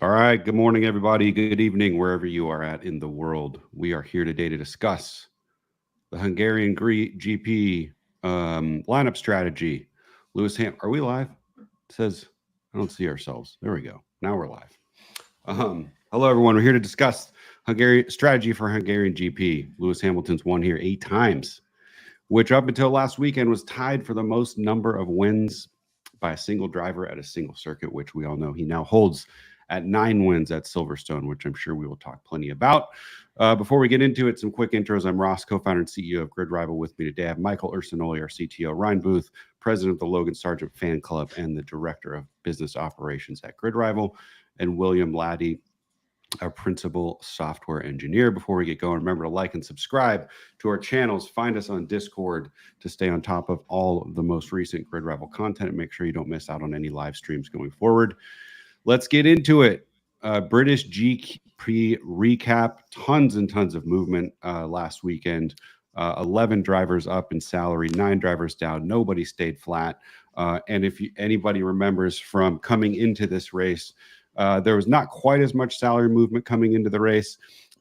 All right. Good morning, everybody. Good evening, wherever you are at in the world. We are here today to discuss the Hungarian GP lineup strategy. Are we live? It says, I don't see ourselves. There we go. Now we're live. Hello, everyone. We're here to discuss Hungarian strategy for Hungarian GP. Lewis Hamilton's won here 8 times, which up until last weekend was tied for the most number of wins by a single driver at a single circuit, which we all know he now holds at 9 wins at Silverstone, which I'm sure we will talk plenty about. Before we get into it, some quick intros. I'm Ross, co-founder and CEO of GridRival. With me today, I have Michael Ursinoli, our CTO, Ryan Booth, president of the Logan Sargeant fan club and the director of business operations at GridRival, and William Laddie, our principal software engineer. Before we get going, remember to like and subscribe to our channels. Find us on Discord to stay on top of all of the most recent GridRival content and make sure you don't miss out on any live streams going forward. Let's get into it. British GP recap. Tons and tons of movement last weekend. 11 drivers up in salary, 9 drivers down. Nobody stayed flat. And if anybody remembers from coming into this race, there was not quite as much salary movement coming into the race.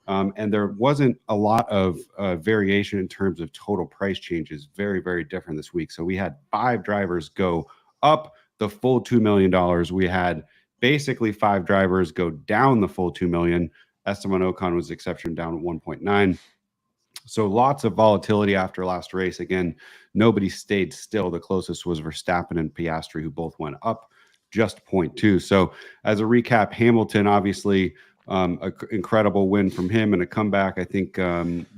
And there wasn't a lot of variation in terms of total price changes. Very, very different this week. So we had 5 drivers go up the full $2 million. We had basically 5 drivers go down the full 2 million. Esteban Ocon was the exception, down 1.9. So lots of volatility after last race. Again, nobody stayed still. The closest was Verstappen and Piastri, who both went up just 0.2. So as a recap, Hamilton, obviously, an incredible win from him and a comeback. I think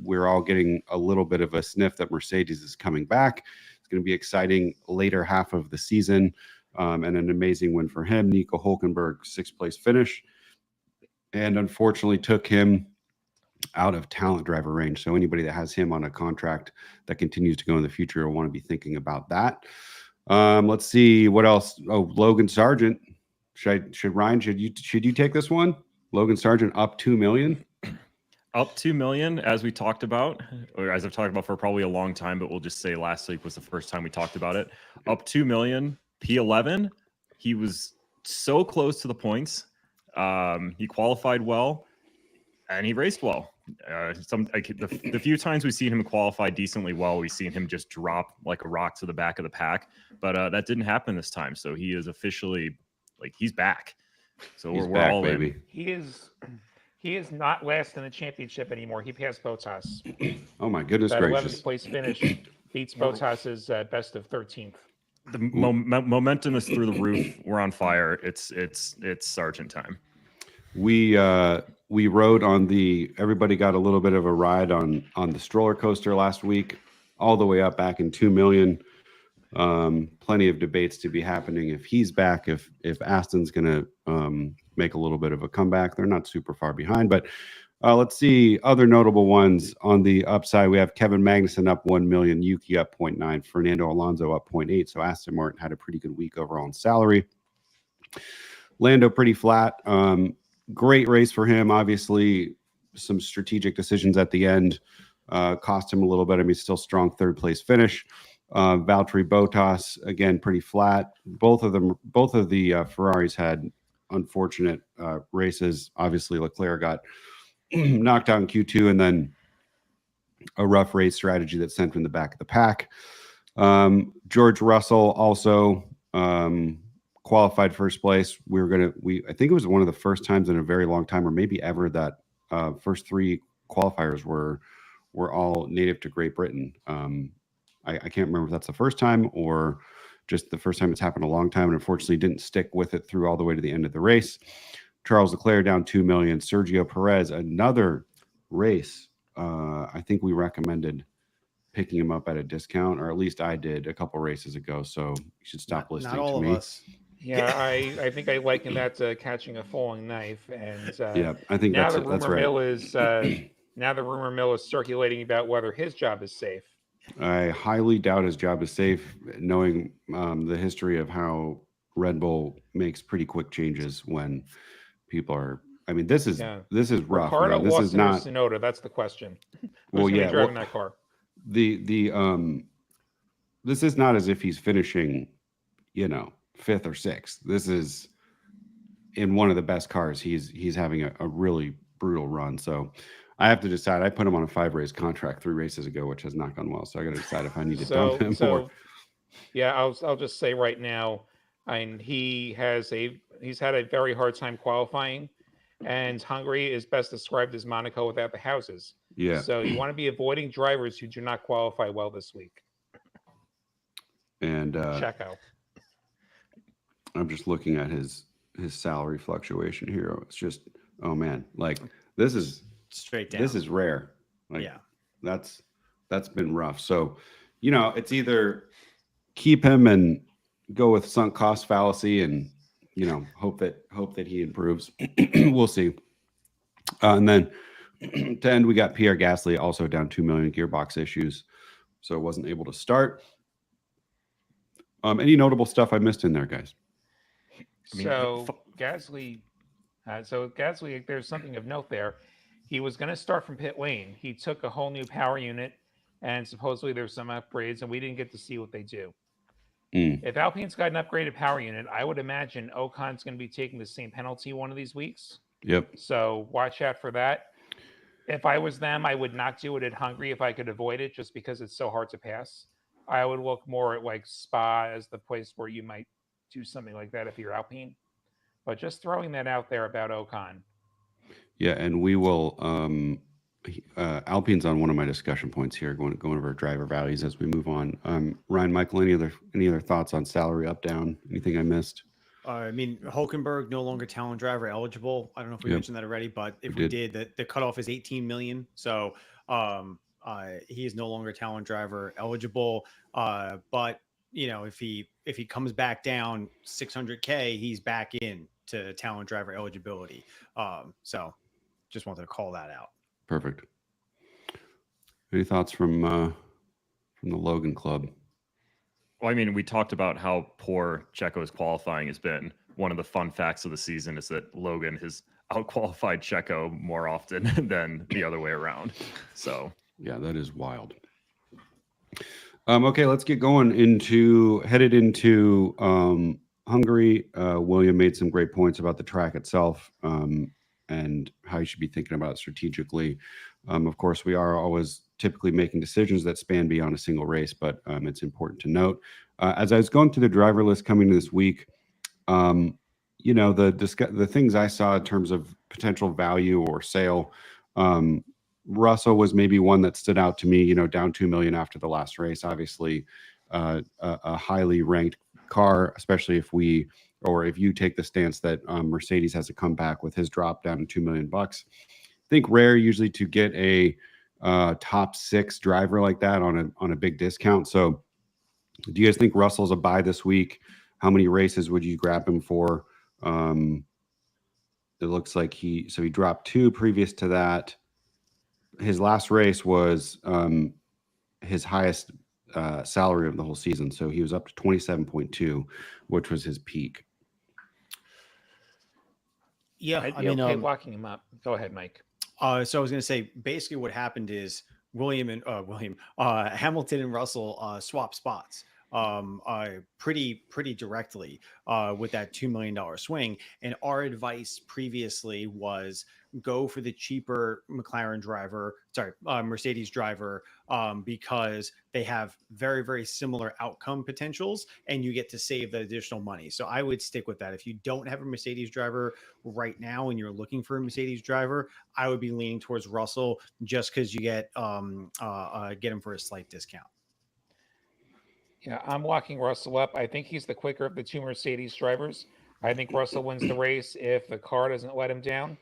we're all getting a little bit of a sniff that Mercedes is coming back. It's going to be exciting later half of the season. And an amazing win for him. Nico Hulkenberg, 6th place finish, and unfortunately took him out of talent driver range. So anybody that has him on a contract that continues to go in the future will want to be thinking about that. Let's see what else. Oh, Logan Sargeant. Should you take this one? Logan Sargeant up 2 million. Up 2 million, as we talked about, or as I've talked about for probably a long time, but we'll just say last week was the first time we talked about it. Up 2 million. P11, he was so close to the points. He qualified well, and he raced well. The few times we've seen him qualify decently well, we've seen him just drop like a rock to the back of the pack. But that didn't happen this time. So he is officially he's back. So we're back, all baby. In. He is not last in the championship anymore. He passed Bottas. Oh my goodness that gracious! 11th place finish beats Bottas's best of 13th. The momentum is through the roof. We're on fire. It's Sargeant time. We rode on everybody got a little bit of a ride on the stroller coaster last week, all the way up back in 2 million. Plenty of debates to be happening if he's back, if Aston's gonna make a little bit of a comeback. They're not super far behind, but let's see other notable ones. On the upside, we have Kevin Magnussen up 1 million, Yuki up 0.9, Fernando Alonso up 0.8. So Aston Martin had a pretty good week overall in salary. Lando pretty flat. Great race for him. Obviously, some strategic decisions at the end cost him a little bit. I mean, still strong 3rd place finish. Valtteri Bottas again pretty flat. Both of the Ferraris had unfortunate races. Obviously, Leclerc got knocked out in Q2, and then a rough race strategy that sent him in the back of the pack. George Russell also qualified 1st place. I think it was one of the first times in a very long time, or maybe ever, that first 3 qualifiers were all native to Great Britain. I can't remember if that's the first time or just the first time it's happened in a long time, and unfortunately didn't stick with it through all the way to the end of the race. Charles Leclerc down 2 million. Sergio Perez, another race. I think we recommended picking him up at a discount, or at least I did a couple races ago. So you should stop listening not all to of me. Us. Yeah, I think I liken that to catching a falling knife. And yeah, I think now that's right. Now the rumor mill is circulating about whether his job is safe. I highly doubt his job is safe, knowing the history of how Red Bull makes pretty quick changes when people are. I mean, this is rough. Ricardo This lost is not Sonoda. That's the question. Well, Who's yeah, driving that car? This is not as if he's finishing, 5th or 6th. This is in one of the best cars. He's having a really brutal run. So I have to decide. I put him on a 5-race contract 3 races ago, which has not gone well. So I got to decide if I need to dump him or. Yeah, I'll just say right now, and he's had a very hard time qualifying, and Hungary is best described as Monaco without the houses. Yeah. So you want to be avoiding drivers who do not qualify well this week. And Checo. I'm just looking at his salary fluctuation here. It's just, oh man, like this is straight down. This is rare. Like, yeah, that's been rough. So, it's either keep him and go with sunk cost fallacy and, hope that he improves. We'll see. And then to end, we got Pierre Gasly also down 2 million gearbox issues. So wasn't able to start. Any notable stuff I missed in there, guys? So Gasly, there's something of note there. He was going to start from pit lane. He took a whole new power unit, and supposedly there's some upgrades, and we didn't get to see what they do. If Alpine's got an upgraded power unit, I would imagine Ocon's going to be taking the same penalty one of these weeks. Yep. So watch out for that. If I was them, I would not do it at Hungary if I could avoid it, just because it's so hard to pass. I would look more at like Spa as the place where you might do something like that if you're Alpine. But just throwing that out there about Ocon. Yeah, and we will. Alpine's on one of my discussion points here, going over driver values as we move on. Ryan, Michael, any other thoughts on salary up, down? Anything I missed? Hulkenberg no longer talent driver eligible. I don't know if we mentioned that already, but if we did, the cutoff is 18 million. So he is no longer talent driver eligible. But if he comes back down 600K, he's back in to talent driver eligibility. So just wanted to call that out. Perfect. Any thoughts from the Logan club? Well, we talked about how poor Checo's qualifying has been. One of the fun facts of the season is that Logan has outqualified Checo more often than the other way around. So yeah, that is wild. Okay, let's get going headed into Hungary. William made some great points about the track itself and how you should be thinking about it strategically. Of course, we are always typically making decisions that span beyond a single race, but it's important to note. As I was going through the driver list coming this week, the things I saw in terms of potential value or sale, Russell was maybe one that stood out to me, down 2 million after the last race. Obviously, a highly ranked car, especially if you take the stance that Mercedes has to come back with his drop down to $2 million. I think rare usually to get a top 6 driver like that on a big discount. So do you guys think Russell's a buy this week? How many races would you grab him for? It looks like he dropped 2 previous to that. His last race was his highest salary of the whole season. So he was up to 27.2, which was his peak. Yeah, I'd be okay locking him up. Go ahead, Mike. So I was going to say, basically what happened is Hamilton and Russell swapped spots pretty directly with that $2 million swing. And our advice previously was go for the cheaper Mercedes driver, because they have very, very similar outcome potentials and you get to save the additional money. So I would stick with that. If you don't have a Mercedes driver right now and you're looking for a Mercedes driver, I would be leaning towards Russell just because you get him for a slight discount. Yeah, I'm locking Russell up. I think he's the quicker of the 2 Mercedes drivers. I think Russell wins the race if the car doesn't let him down.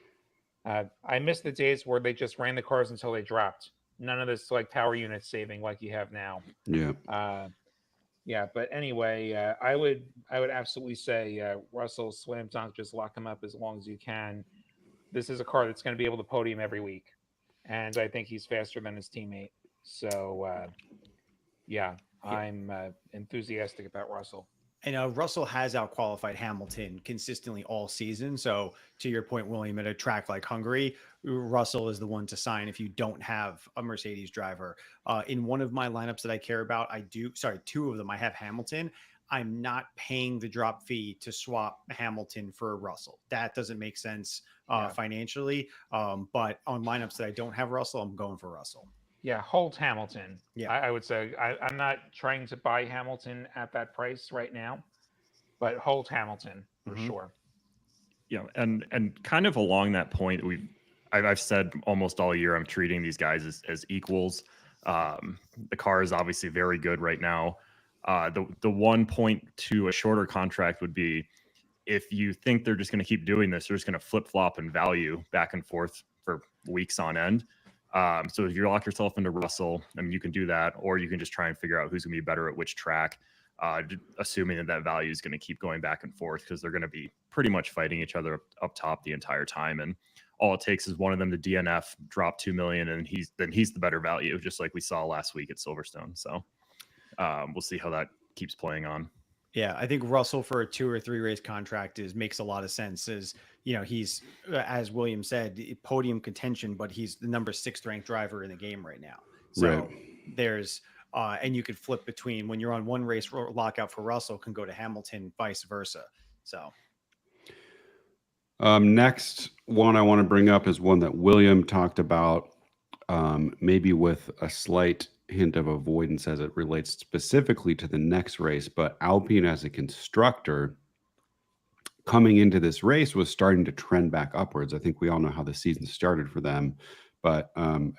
I miss the days where they just ran the cars until they dropped. None of this like power unit saving like you have now. Yeah. But anyway, I would absolutely say Russell slam dunk, just lock him up as long as you can. This is a car that's going to be able to podium every week, and I think he's faster than his teammate. So I'm enthusiastic about Russell. And Russell has outqualified Hamilton consistently all season. So to your point, William, at a track like Hungary, Russell is the one to sign if you don't have a Mercedes driver. In one of my lineups that I care about, 2 of them, I have Hamilton. I'm not paying the drop fee to swap Hamilton for Russell. That doesn't make sense financially. But on lineups that I don't have Russell, I'm going for Russell. Yeah, hold Hamilton. Yeah. I would say I'm not trying to buy Hamilton at that price right now, but hold Hamilton for sure. Yeah, and kind of along that point, I've said almost all year I'm treating these guys as equals. The car is obviously very good right now. The 1 point to a shorter contract would be if you think they're just going to keep doing this, they're just going to flip flop in value back and forth for weeks on end. So if you lock yourself into Russell, I mean, you can do that, or you can just try and figure out who's going to be better at which track, assuming that value is going to keep going back and forth because they're going to be pretty much fighting each other up top the entire time. And all it takes is one of them to DNF, drop 2 million, and he's the better value, just like we saw last week at Silverstone. So we'll see how that keeps playing on. Yeah, I think Russell for a 2 or 3 race contract makes a lot of sense. He's, as William said, podium contention, but he's the number 6th ranked driver in the game right now. So there's and you could flip between when you're on one race lockout for Russell can go to Hamilton, vice versa. So next one I want to bring up is one that William talked about, maybe with a slight hint of avoidance as it relates specifically to the next race, but Alpine as a constructor coming into this race was starting to trend back upwards. I think we all know how the season started for them, but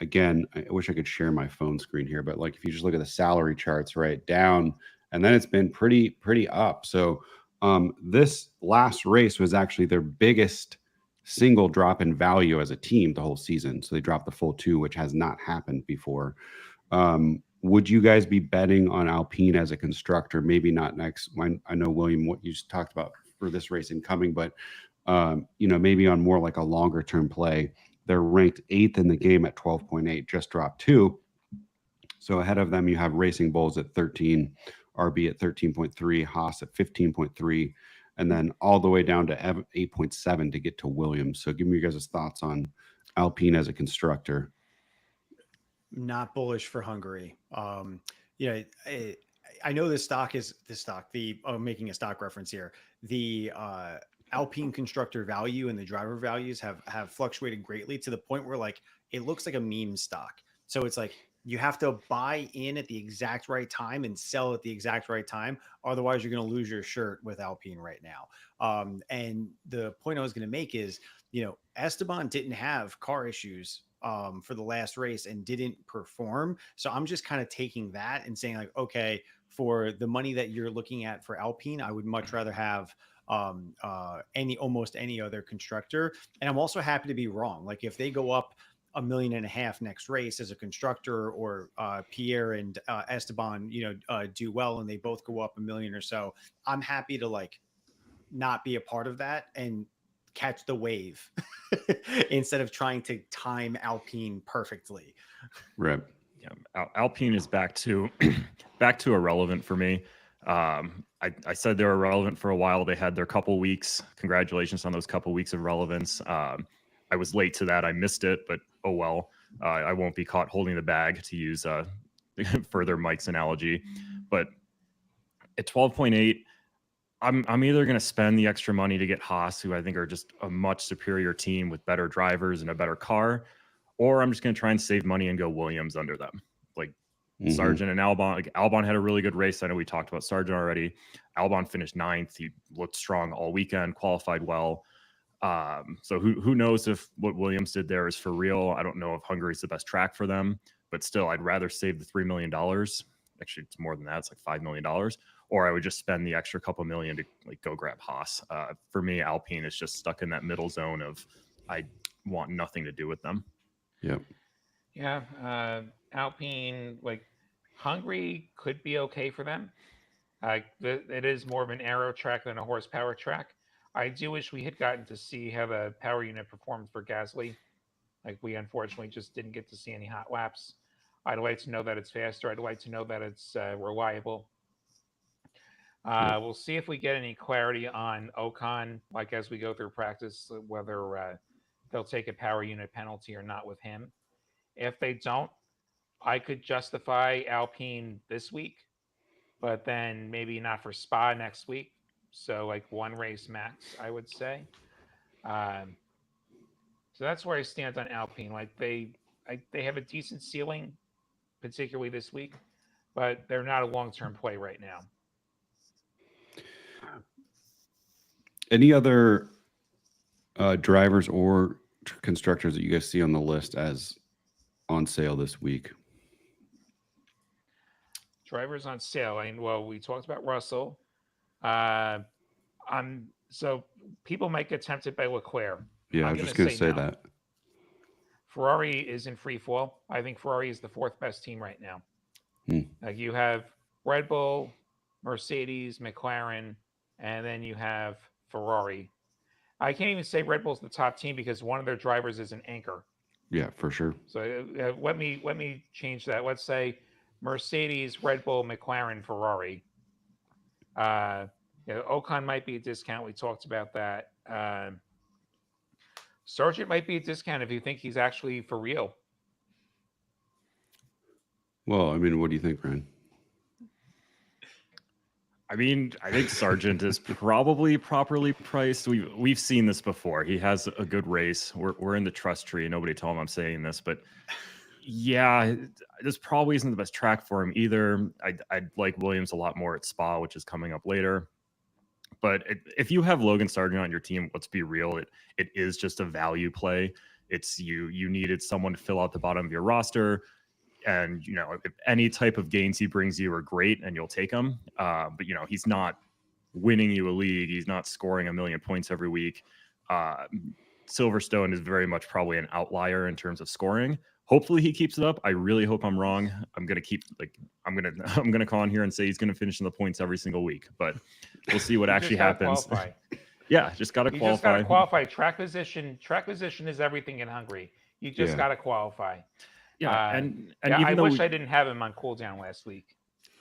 again, I wish I could share my phone screen here, but like if you just look at the salary charts, right down, and then it's been pretty up. So this last race was actually their biggest single drop in value as a team the whole season. So they dropped the full 2, which has not happened before. Would you guys be betting on Alpine as a constructor? Maybe not next. I know, William, what you talked about for this race incoming, but maybe on more like a longer term play. They're ranked 8th in the game at 12.8, just dropped 2. So ahead of them, you have Racing Bulls at 13, RB at 13.3, Haas at 15.3, and then all the way down to 8.7 to get to Williams. So give me your guys' thoughts on Alpine as a constructor. Not bullish for Hungary. I know making a stock reference here. The Alpine constructor value and the driver values have fluctuated greatly to the point where like it looks like a meme stock. So it's like you have to buy in at the exact right time and sell at the exact right time. Otherwise, you're going to lose your shirt with Alpine right now. And the point I was going to make is, Esteban didn't have car issues for the last race and didn't perform. So I'm just kind of taking that and saying like, okay, for the money that you're looking at for Alpine, I would much rather have almost any other constructor. And I'm also happy to be wrong. Like if they go up $1.5 million next race as a constructor, or Pierre and Esteban, do well and they both go up $1 million or so, I'm happy to like not be a part of that and catch the wave instead of trying to time Alpine perfectly. Right. Yeah, Alpine is back to irrelevant for me. I said they were relevant for a while. They had their couple weeks. Congratulations on those couple weeks of relevance. I was late to that. I missed it, but oh well. I won't be caught holding the bag, to use further Mike's analogy. But at 12.8, I'm either going to spend the extra money to get Haas, who I think are just a much superior team with better drivers and a better car, or I'm just going to try and save money and go Williams under them. Like Sargeant and Albon. Like Albon had a really good race. I know we talked about Sargeant already. Albon finished 9th. He looked strong all weekend, qualified well. So who knows if what Williams did there is for real. I don't know if Hungary's the best track for them, but still, I'd rather save the $3 million. Actually, it's more than that. It's like $5 million. Or I would just spend the extra couple million to like go grab Haas. For me, Alpine is just stuck in that middle zone of I want nothing to do with them. Yep. Yeah. Alpine, like Hungary could be okay for them. It is more of an aero track than a horsepower track. I do wish we had gotten to see how the power unit performed for Gasly. Like we unfortunately just didn't get to see any hot laps. I'd like to know that it's faster. I'd like to know that it's reliable. We'll see if we get any clarity on Ocon, like as we go through practice, whether they'll take a power unit penalty or not with him. If they don't, I could justify Alpine this week. but then maybe not for Spa next week. So like one race max, I would say. So that's where I stand on Alpine. Like they have a decent ceiling, particularly this week, but they're not a long-term play right now. Any other drivers or constructors that you guys see on the list as on sale this week? Drivers on sale. And well, we talked about Russell. So people might get tempted by Leclerc. Yeah, I was just going to say no. that. Ferrari is in free fall. I think Ferrari is the fourth best team right now. Like you have Red Bull, Mercedes, McLaren, and then you have Ferrari. I can't even say Red Bull's the top team because one of their drivers is an anchor. Yeah, for sure. So let me change that. Let's say Mercedes, Red Bull, McLaren, Ferrari. Ocon might be a discount. We talked about that. Sargeant might be a discount if you think he's actually for real. Well, I mean, what do you think, Ryan? I mean, I think Sargeant is probably properly priced. We've seen this before. He has a good race. We're in the trust tree. Nobody told him I'm saying this, but yeah, this probably isn't the best track for him either. I'd like Williams a lot more at Spa, which is coming up later. But if you have Logan Sargeant on your team, let's be real, it is just a value play. It's you needed someone to fill out the bottom of your roster. And, if any type of gains he brings you are great and you'll take them. But, he's not winning you a league. He's not scoring 1 million points every week. Silverstone is very much probably an outlier in terms of scoring. Hopefully he keeps it up. I really hope I'm wrong. I'm going to call in here and say he's going to finish in the points every single week, but we'll see what actually happens. Yeah, just got to qualify. Just got to qualify. Track position is everything in Hungary. You just got to qualify. Yeah, and I wish I didn't have him on cooldown last week.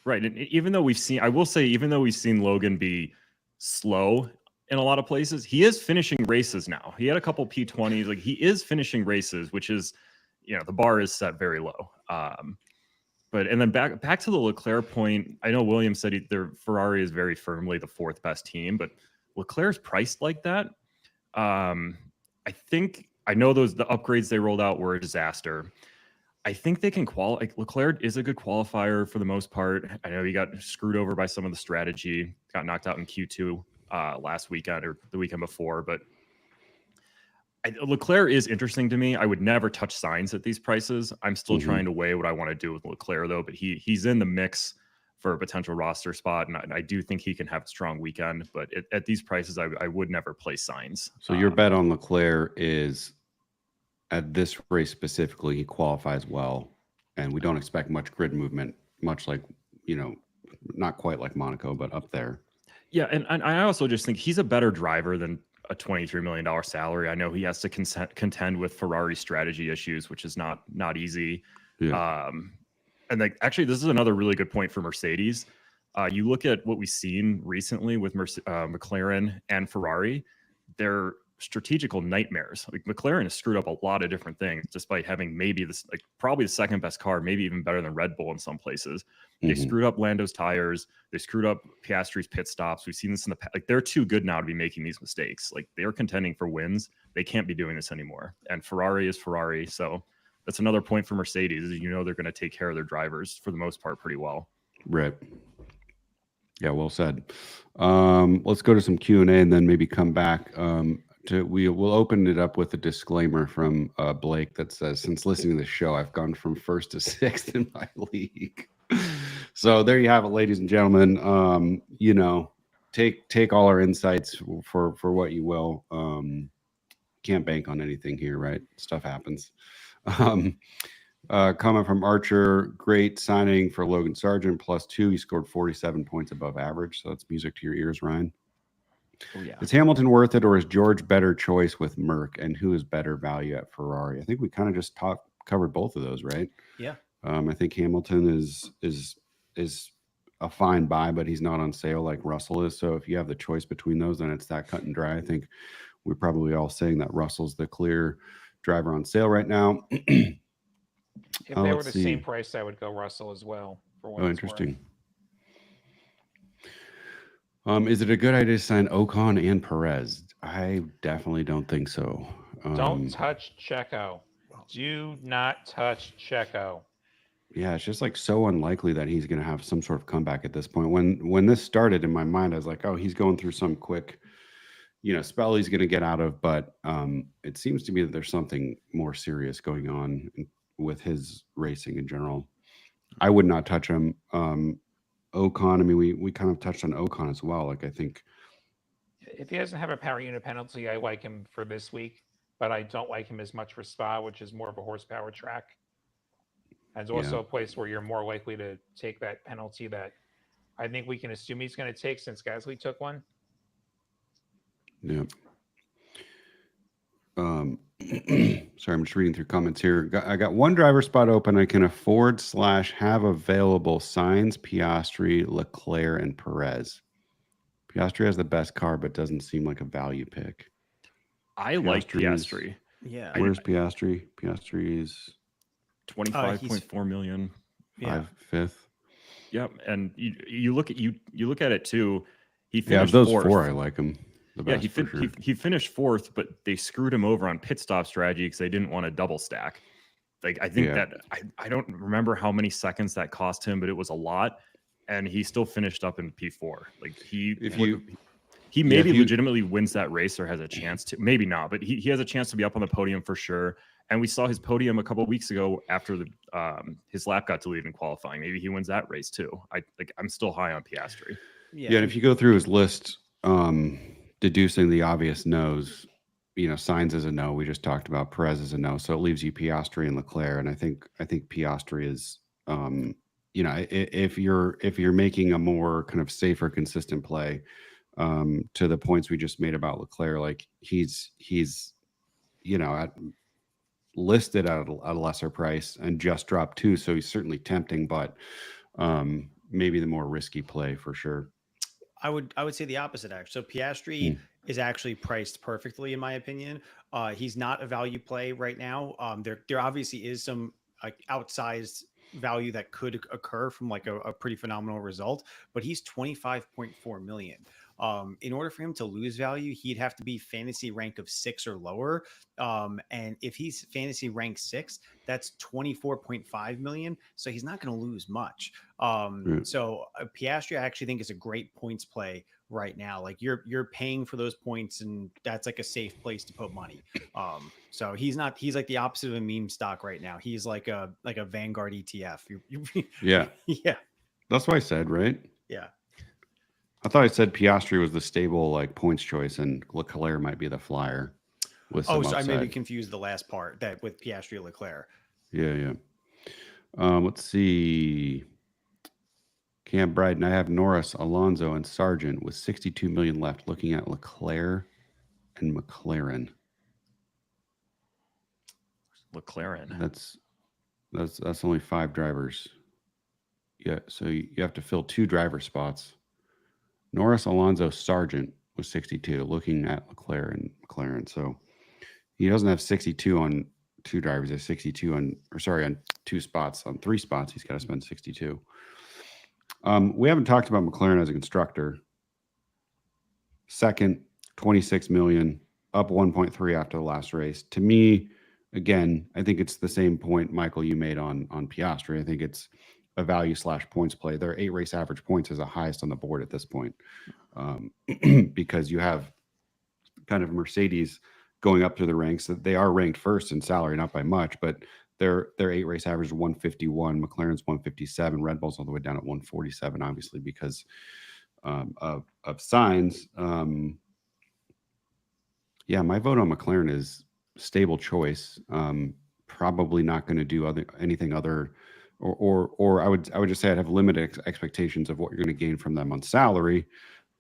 Right, and even though we've seen Logan be slow in a lot of places, he is finishing races now. He had a couple P20s. Like he is finishing races, which is, the bar is set very low. And then back to the Leclerc point. I know Williams said their Ferrari is very firmly the fourth best team, but Leclerc's priced like that. I know the upgrades they rolled out were a disaster. I think they can qualify. Leclerc is a good qualifier for the most part. I know he got screwed over by some of the strategy, got knocked out in Q2 last weekend or the weekend before. But Leclerc is interesting to me. I would never touch Sainz at these prices. I'm still trying to weigh what I want to do with Leclerc, though. But he's in the mix for a potential roster spot, and I do think he can have a strong weekend. But at these prices, I would never play Sainz. So your bet on Leclerc is, at this race specifically, he qualifies well, and we don't expect much grid movement, much like, not quite like Monaco, but up there. Yeah, and I also just think he's a better driver than a $23 million salary. I know he has to contend with Ferrari strategy issues, which is not easy. Yeah. And actually, this is another really good point for Mercedes. You look at what we've seen recently with McLaren and Ferrari, they're strategical nightmares. Like McLaren has screwed up a lot of different things, despite having maybe probably the second best car, maybe even better than Red Bull in some places. They screwed up Lando's tires. They screwed up Piastri's pit stops. We've seen this in the past. They're too good now to be making these mistakes. They're contending for wins. They can't be doing this anymore. And Ferrari is Ferrari. So that's another point for Mercedes. They're going to take care of their drivers for the most part pretty well. Right. Yeah, well said. Let's go to some Q&A and then maybe come back. We'll open it up with a disclaimer from Blake that says, since listening to the show, I've gone from first to sixth in my league. So there you have it, ladies and gentlemen. Take all our insights for what you will. Can't bank on anything here, right? Stuff happens. Comment from Archer, great signing for Logan Sargeant, +2. He scored 47 points above average. So that's music to your ears, Ryan. Oh, yeah. Is Hamilton worth it, or is George better choice with Merc? And who is better value at Ferrari? I think we kind of just covered both of those, right? Yeah. I think Hamilton is a fine buy, but he's not on sale like Russell is. So if you have the choice between those, then it's that cut and dry. I think we're probably all saying that Russell's the clear driver on sale right now. If they were the same price, I would go Russell as well. For what interesting. Is it a good idea to sign Ocon and Perez? I definitely don't think so. Don't touch Checo. Do not touch Checo. Yeah, it's just like so unlikely that he's going to have some sort of comeback at this point. When this started in my mind, I was like, oh, he's going through some quick, spell he's going to get out of. But it seems to me that there's something more serious going on with his racing in general. I would not touch him. Ocon, I mean, we kind of touched on Ocon as well. Like, I think if he doesn't have a power unit penalty, I like him for this week, but I don't like him as much for Spa, which is more of a horsepower track. And it's also a place where you're more likely to take that penalty that I think we can assume he's going to take since Gasly took one. Yeah. Sorry, I'm just reading through comments here. I got one driver spot open. I can afford / have available signs, Piastri, Leclerc, and Perez. Piastri has the best car, but doesn't seem like a value pick. I like Piastri. Yeah. Where's Piastri? Piastri is 25.4 million. Yeah. Fifth. Yep. And you look at it too. He finished those fourth. four, I like him. Yeah, he finished fourth, but they screwed him over on pit stop strategy because they didn't want to double stack. Like, I think that I don't remember how many seconds that cost him, but it was a lot, and he still finished up in P4. Like, he legitimately wins that race or has a chance to. Maybe not, but he has a chance to be up on the podium for sure. And we saw his podium a couple of weeks ago after his lap got deleted in qualifying. Maybe he wins that race too. I'm still high on Piastri. Yeah, and if you go through his list, deducing the obvious no's, Sainz is a no. We just talked about Perez is a no. So it leaves you Piastri and Leclerc. And I think Piastri is, if you're making a more kind of safer, consistent play, to the points we just made about Leclerc, like he's listed at a lesser price and just dropped 2. So he's certainly tempting, but maybe the more risky play for sure. I would say the opposite, actually. So Piastri is actually priced perfectly, in my opinion. He's not a value play right now. There obviously is some outsized value that could occur from like a pretty phenomenal result, but he's 25.4 million. In order for him to lose value, he'd have to be fantasy rank of 6 or lower. And if he's fantasy rank 6, that's 24.5 million. So he's not going to lose much. So Piastri, I actually think is a great points play right now. Like you're paying for those points, and that's like a safe place to put money. So he's like the opposite of a meme stock right now. He's like a Vanguard ETF. Yeah. Yeah. That's what I said, right? Yeah. I thought I said Piastri was the stable like points choice, and Leclerc might be the flyer. So I maybe confused the last part that with Piastri Leclerc. Yeah. Let's see. Cam Bryden, I have Norris, Alonso, and Sargeant with 62 million left. Looking at Leclerc and McLaren. That's only 5 drivers. Yeah, so you have to fill 2 driver spots. Norris, Alonso, Sargeant was 62. Looking at Leclerc and McLaren, so he doesn't have 62 on 2 drivers. He has 62 on 2 spots. On 3 spots, he's got to spend 62. We haven't talked about McLaren as a constructor. Second, 26 million, up 1.3 after the last race. To me, again, I think it's the same point, Michael, you made on Piastri. I think it's a value / points play. Their 8 race average points is the highest on the board at this point, because you have kind of Mercedes going up through the ranks. They are ranked first in salary, not by much, but their 8 race average is 151. McLaren's 157. Red Bull's all the way down at 147, obviously because of Sainz. Yeah, my vote on McLaren is stable choice. Probably not going to do anything other. Or I would just say I'd have limited expectations of what you're going to gain from them on salary.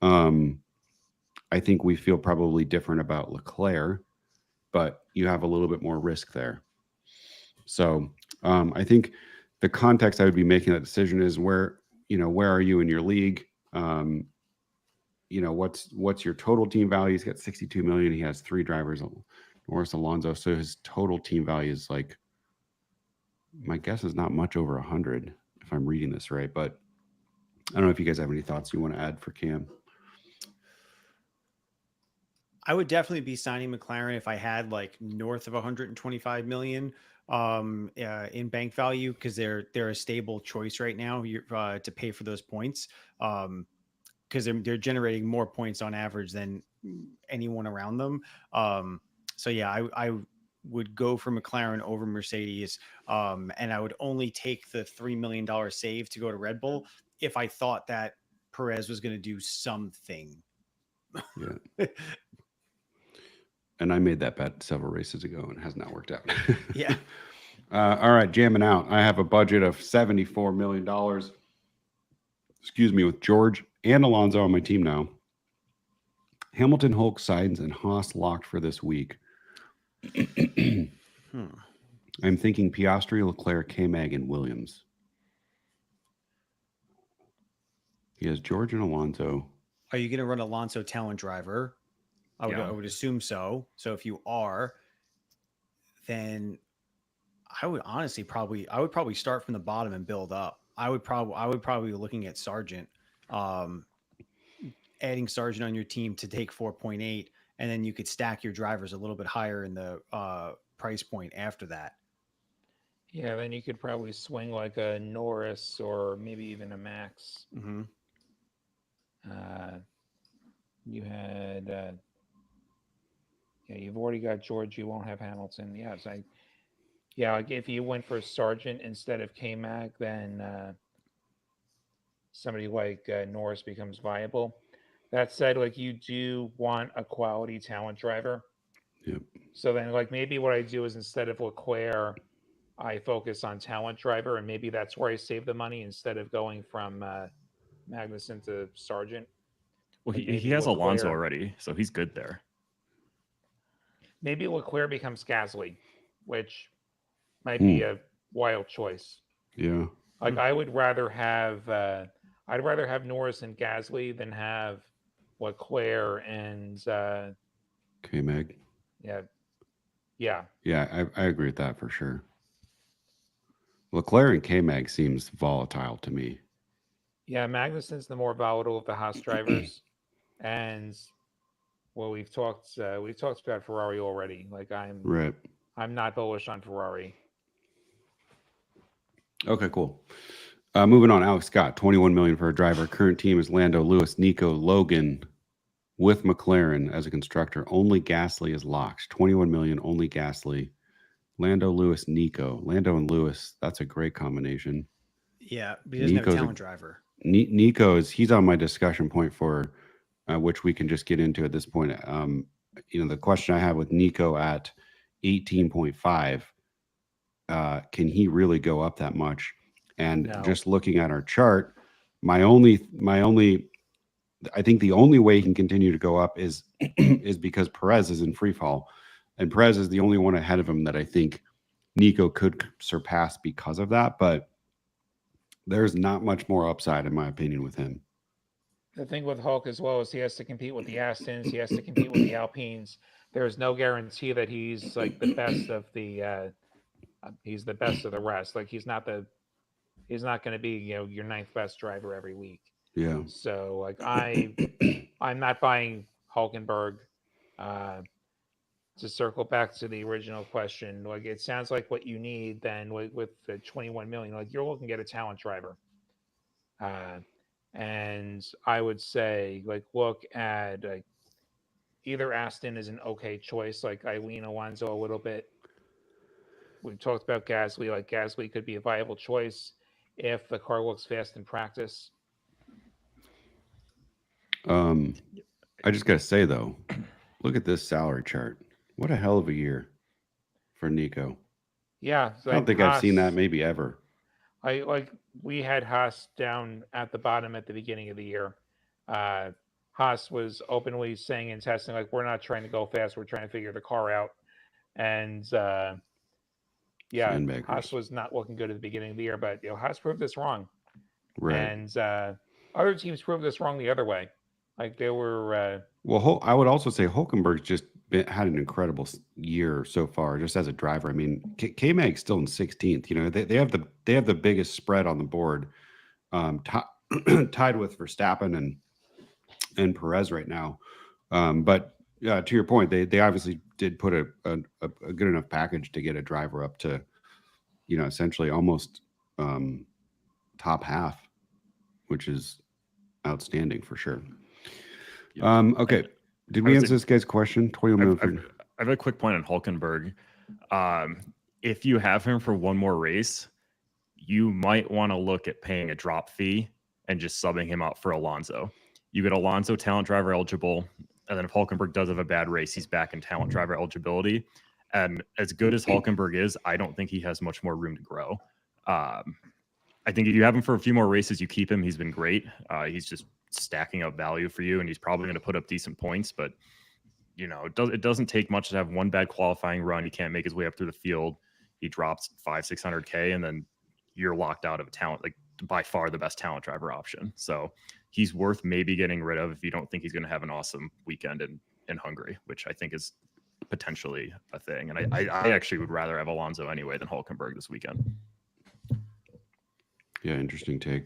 I think we feel probably different about Leclerc, but you have a little bit more risk there. So I think the context I would be making that decision is where are you in your league? What's your total team value? He's got 62 million. He has 3 drivers, Norris, Alonso. So his total team value is like, my guess is not much over 100 if I'm reading this right, but I don't know if you guys have any thoughts you want to add for Cam. I would definitely be signing McLaren if I had like north of 125 million in bank value, because they're a stable choice right now to pay for those points, because they're generating more points on average than anyone around them. So yeah, I would go for McLaren over Mercedes, and I would only take the $3 million save to go to Red Bull if I thought that Perez was going to do something. Yeah. And I made that bet several races ago and it has not worked out. Yeah. All right, jamming out. I have a budget of $74 million. Excuse me, with George and Alonso on my team now. Hamilton, Hulk, Sainz, and Haas locked for this week. I'm thinking Piastri, Leclerc, K-Mag, and Williams. He has George and Alonso. Are you going to run Alonso talent driver? I would assume so. So if you are, then I would probably start from the bottom and build up. I would probably be looking at Sargeant, adding Sargeant on your team to take 4.8, and then you could stack your drivers a little bit higher in the price point after that. Yeah, then you could probably swing like a Norris or maybe even a Max. Mm-hmm. You had, you've already got George. You won't have Hamilton. Yes, like if you went for Sargeant instead of K-Mag, then somebody like Norris becomes viable. That said, like you do want a quality talent driver. Yep. So then, like maybe what I do is instead of Leclerc, I focus on talent driver, and maybe that's where I save the money instead of going from Magnussen to Sargeant. Well, Like he has Alonso Leclerc, already, so he's good there. Maybe Leclerc becomes Gasly, which might be a wild choice. Yeah. Like I would rather have I'd rather have Norris and Gasly than have Leclerc and K-Mag. Yeah. I agree with that for sure. Leclerc and K-Mag seems volatile to me. Yeah, Magnussen's the more volatile of the Haas drivers, and well, we've talked about Ferrari already. Like I'm not bullish on Ferrari. Okay, cool. Moving on, Alex Scott, 21 million for a driver. Current team is Lando, Lewis, Nico, Logan, with McLaren as a constructor. Only Gasly is locked. 21 million, only Gasly. Lando, Lewis, Nico. Lando and Lewis, that's a great combination. Yeah, but he doesn't have a talent driver. Nico he's on my discussion point for which we can just get into at this point. The question I have with Nico at 18.5, can he really go up that much? And just looking at our chart, I think the only way he can continue to go up is because Perez is in free fall, and Perez is the only one ahead of him that I think Nico could surpass because of that. But there's not much more upside, in my opinion, with him. The thing with Hulk as well is he has to compete with the Astons. He has to compete with the Alpines. There's no guarantee that he's like the best of the. He's the best of the rest. Like he's not going to be your ninth best driver every week. Yeah. So like I'm not buying Hulkenberg. To circle back to the original question, like it sounds like what you need then with the 21 million, like you're looking at a talent driver. And I would say like look at either Aston is an okay choice. Like I lean Alonso a little bit. We've talked about Gasly. Like Gasly could be a viable choice if the car looks fast in practice. I just gotta say though, look at this salary chart. What a hell of a year for Nico. Yeah, I don't think I've seen that maybe ever. We had Haas down at the bottom at the beginning of the year. Haas was openly saying in testing, like, we're not trying to go fast, we're trying to figure the car out. And Haas was not looking good at the beginning of the year, but Haas proved this wrong. Right. And other teams proved this wrong the other way. Like they were. Well, I would also say Hulkenberg's just had an incredible year so far, just as a driver. I mean, K-Mag's still in 16th. They have the biggest spread on the board, tied with Verstappen and Perez right now. But Yeah, to your point, they obviously did put a good enough package to get a driver up to, essentially almost top half, which is outstanding for sure. Okay. Did we answer this guy's question? 20 minutes. I have a quick point on Hulkenberg. If you have him for one more race, you might want to look at paying a drop fee and just subbing him out for Alonso. You get Alonso talent driver eligible, and then if Hulkenberg does have a bad race, he's back in talent driver eligibility. And as good as Hulkenberg is, I don't think he has much more room to grow. I think if you have him for a few more races, you keep him. He's been great. He's just stacking up value for you, and he's probably going to put up decent points. But it doesn't take much to have one bad qualifying run. He can't make his way up through the field. He drops 500-600K, and then you're locked out of a talent, like by far the best talent driver option. So he's worth maybe getting rid of if you don't think he's going to have an awesome weekend in Hungary, which I think is potentially a thing. And I actually would rather have Alonso anyway than Hulkenberg this weekend. Yeah, interesting take.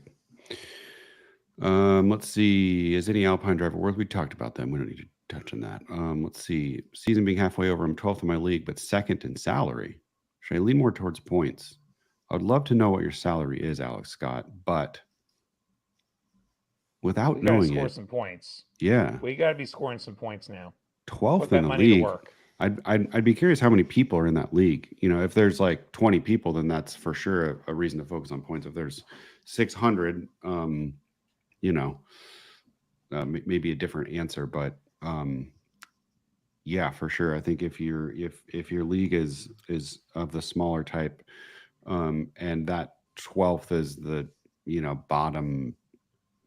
Let's see. Is any Alpine driver worth? We talked about them. We don't need to touch on that. Let's see. Season being halfway over, I'm 12th in my league, but second in salary. Should I lean more towards points? I would love to know what your salary is, Alex Scott, but without knowing score it, some points. Yeah, we got to be scoring some points now. 12th in the league. I'd be curious how many people are in that league. If there's like 20 people, then that's for sure a reason to focus on points. If there's 600, maybe a different answer, but yeah, for sure. I think if your league is of the smaller type, and that 12th is the bottom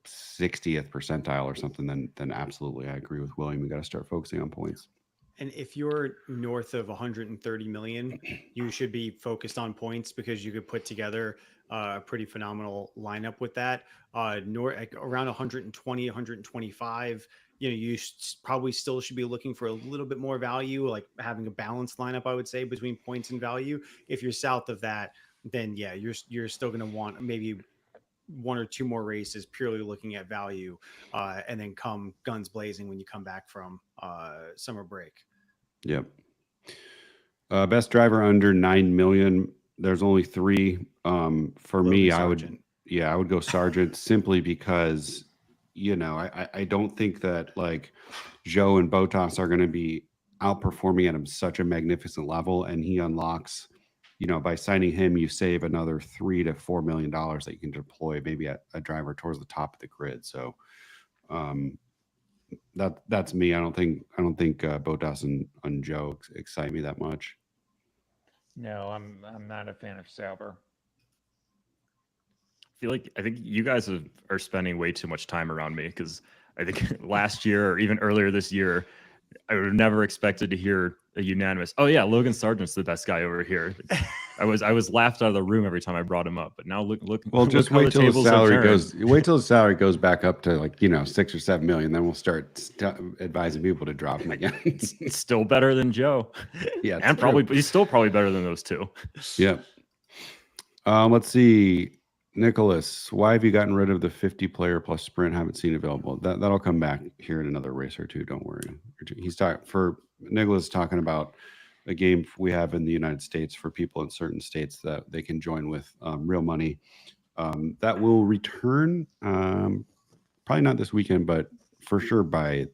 60th percentile or something, then absolutely, I agree with William. We got to start focusing on points. And if you're north of 130 million, you should be focused on points because you could put together a pretty phenomenal lineup with that. Around 120, 125, you probably still should be looking for a little bit more value, like having a balanced lineup, I would say, between points and value. If you're south of that, then yeah, you're still going to want maybe one or two more races purely looking at value, and then come guns blazing when you come back from summer break. Yep. Best driver under 9 million. There's only 3. For Logan me, Sargeant. I would go Sargeant simply because, I don't think that like Joe and Bottas are going to be outperforming at such a magnificent level, and he unlocks, by signing him, you save another $3 to $4 million that you can deploy maybe at a driver towards the top of the grid. So that's me. I don't think Bottas and Joe excite me that much. No, I'm not a fan of Sauber. I think you guys are spending way too much time around me, because I think last year or even earlier this year, I would have never expected to hear a unanimous, "Oh yeah, Logan Sargent's the best guy over here." I was laughed out of the room every time I brought him up. But now look. Well, just wait till the salary goes. Wait till the salary goes back up to like 6 or 7 million. Then we'll start advising people to drop him again. It's still better than Joe. Yeah, and he's still probably better than those two. Yeah. Let's see. Nicholas, why have you gotten rid of the 50 player plus sprint? Haven't seen available. That'll come back here in another race or two. Don't worry. Nicholas talking about a game we have in the United States for people in certain states that they can join with real money. That will return probably not this weekend, but for sure by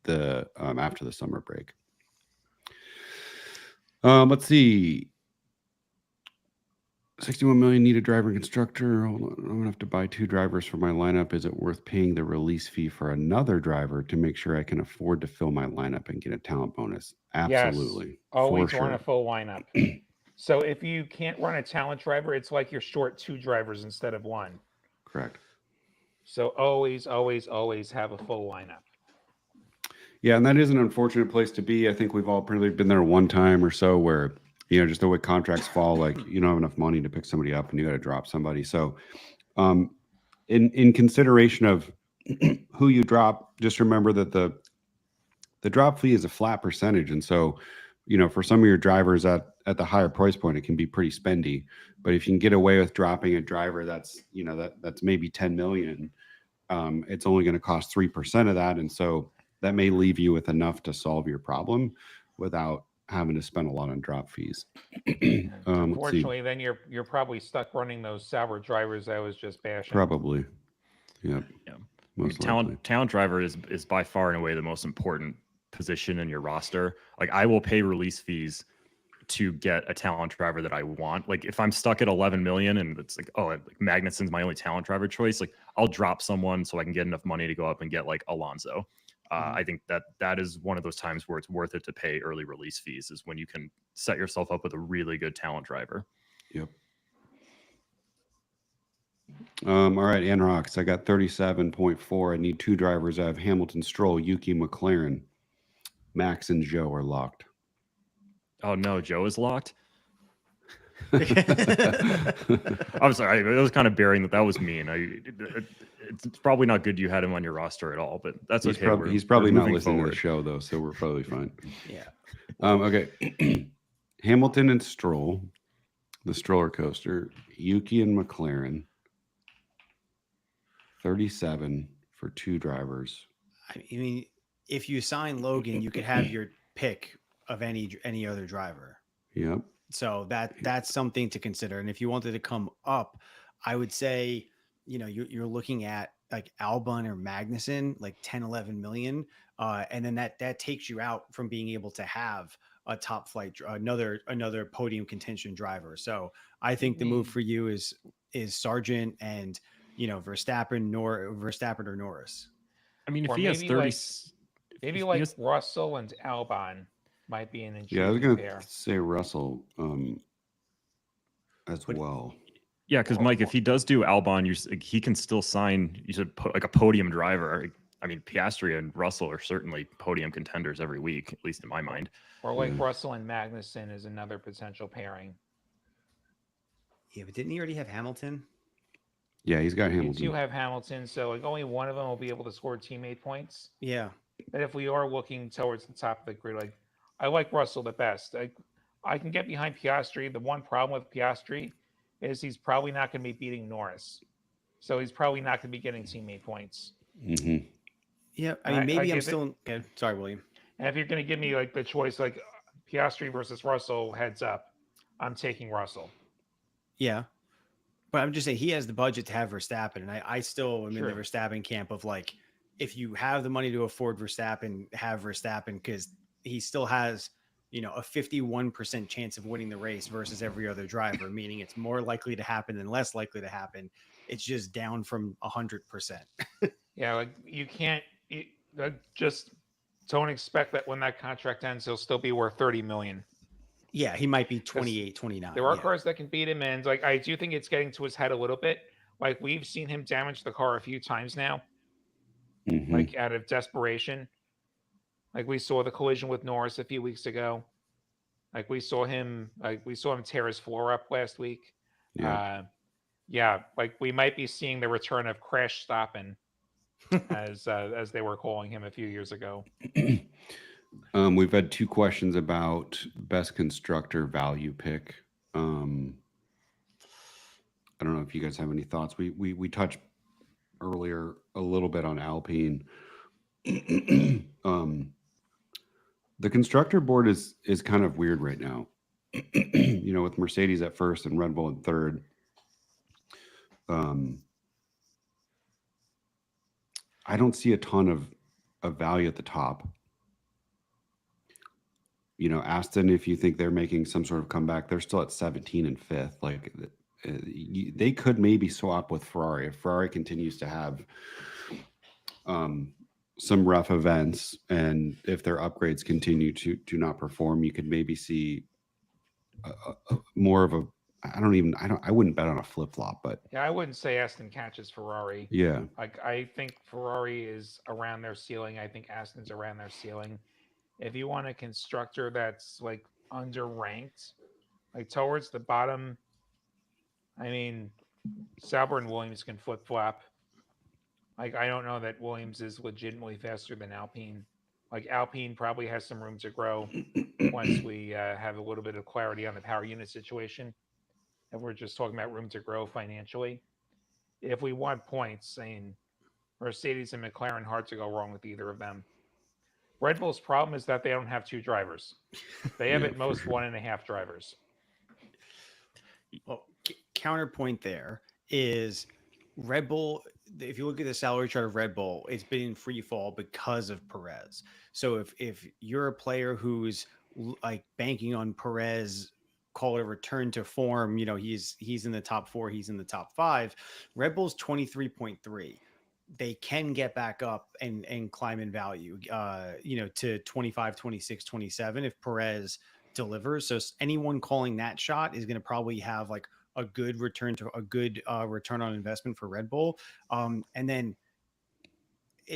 the after the summer break. Let's see. 61 million need a driver and constructor. Hold on. I'm gonna have to buy 2 drivers for my lineup. Is it worth paying the release fee for another driver to make sure I can afford to fill my lineup and get a talent bonus? Absolutely. Yes, always for run sure. a full lineup. So if you can't run a talent driver, it's like you're short 2 drivers instead of 1. Correct. So always have a full lineup. Yeah, and that is an unfortunate place to be. I think we've all probably been there one time or so where, just the way contracts fall, like you don't have enough money to pick somebody up and you got to drop somebody. So in consideration of who you drop, just remember that the drop fee is a flat percentage. And so, for some of your drivers at the higher price point, it can be pretty spendy. But if you can get away with dropping a driver that's, that's maybe 10 million, it's only going to cost 3% of that. And so, that may leave you with enough to solve your problem without having to spend a lot on drop fees. Unfortunately, then you're probably stuck running those Sauber drivers I was just bashing. Probably. Yep. Yeah. Most likely. Talent driver is by far and away the most important position in your roster. Like, I will pay release fees to get a talent driver that I want. Like, if I'm stuck at 11 million and it's like, oh, like Magnussen's my only talent driver choice, like I'll drop someone so I can get enough money to go up and get like Alonso. I think that is one of those times where it's worth it to pay early release fees, is when you can set yourself up with a really good talent driver. Yep. All right, Anrox, I got 37.4. I need 2 drivers. I have Hamilton, Stroll, Yuki, McLaren. Max and Joe are locked. Oh no, Joe is locked. I'm sorry, it was kind of bearing that was mean. It's probably not good you had him on your roster at all, but that's okay. He's probably not listening to the show though, so we're probably fine. Yeah. Okay. Hamilton and Stroll, the stroller coaster. Yuki and McLaren. 37 for 2 drivers. I mean, if you sign Logan, you could have your pick of any other driver. Yep. So that's something to consider. And if you wanted to come up, I would say, you're looking at like Albon or Magnussen, like 10, 11 million. And then that takes you out from being able to have a top flight, another podium contention driver. So I think the move for you is Sargeant and, Verstappen or Norris. I mean, if he has 30, maybe Russell and Albon might be an intriguing I was going pair. to say Russell as well. Yeah, because Mike, if he does do Albon, he can still sign. You said like a podium driver. I mean, Piastri and Russell are certainly podium contenders every week, at least in my mind. Or like Russell and Magnussen is another potential pairing. Yeah, but didn't he already have Hamilton? Yeah, he's got Hamilton. You have Hamilton, so like only one of them will be able to score teammate points. Yeah. But if we are looking towards the top of the grid, like I like Russell the best. I can get behind Piastri. The one problem with Piastri is he's probably not going to be beating Norris. So he's probably not going to be getting teammate points. Mm-hmm. Yeah, I mean, maybe I'm still... Okay. Sorry, William. And if you're going to give me like the choice, like Piastri versus Russell, heads up, I'm taking Russell. Yeah. But I'm just saying he has the budget to have Verstappen. And I still am in the Verstappen camp of like, if you have the money to afford Verstappen, have Verstappen, because he still has, a 51% chance of winning the race versus every other driver, meaning it's more likely to happen than less likely to happen. It's just down from 100%. Yeah, like you can't just don't expect that when that contract ends, he'll still be worth 30 million. Yeah, he might be 28, 29. There are cars that can beat him, and like I do think it's getting to his head a little bit. Like we've seen him damage the car a few times now, like out of desperation. Like we saw the collision with Norris a few weeks ago. Like we saw him tear his floor up last week. Yeah. Like we might be seeing the return of Crash Stoppin', as they were calling him a few years ago. We've had 2 questions about best constructor value pick. I don't know if you guys have any thoughts. We touched earlier a little bit on Alpine. The constructor board is kind of weird right now. With Mercedes at first and Red Bull in third. I don't see a ton of value at the top. Aston, if you think they're making some sort of comeback, they're still at 17 and 5th. Like they could maybe swap with Ferrari if Ferrari continues to have some rough events, and if their upgrades continue to not perform, you could maybe see more of a. I wouldn't bet on a flip flop, but yeah, I wouldn't say Aston catches Ferrari. Yeah, like I think Ferrari is around their ceiling. I think Aston's around their ceiling. If you want a constructor that's like underranked, like towards the bottom, I mean, Sauber and Williams can flip flop. Like I don't know that Williams is legitimately faster than Alpine. Like Alpine probably has some room to grow once we have a little bit of clarity on the power unit situation. And we're just talking about room to grow financially. If we want points, saying Mercedes and McLaren, hard to go wrong with either of them. Red Bull's problem is that they don't have 2 drivers. They have Yeah, at most for sure. 1.5 drivers. Well, counterpoint there is Red Bull. If you look at the salary chart of Red Bull, it's been in free fall because of Perez. So if you're a player who's like banking on Perez, call it a return to form, he's in the top 4, he's in the top 5. Red Bull's 23.3. They can get back up and climb in value, to 25, 26, 27 if Perez delivers. So anyone calling that shot is going to probably have like a good return on investment for Red Bull. And then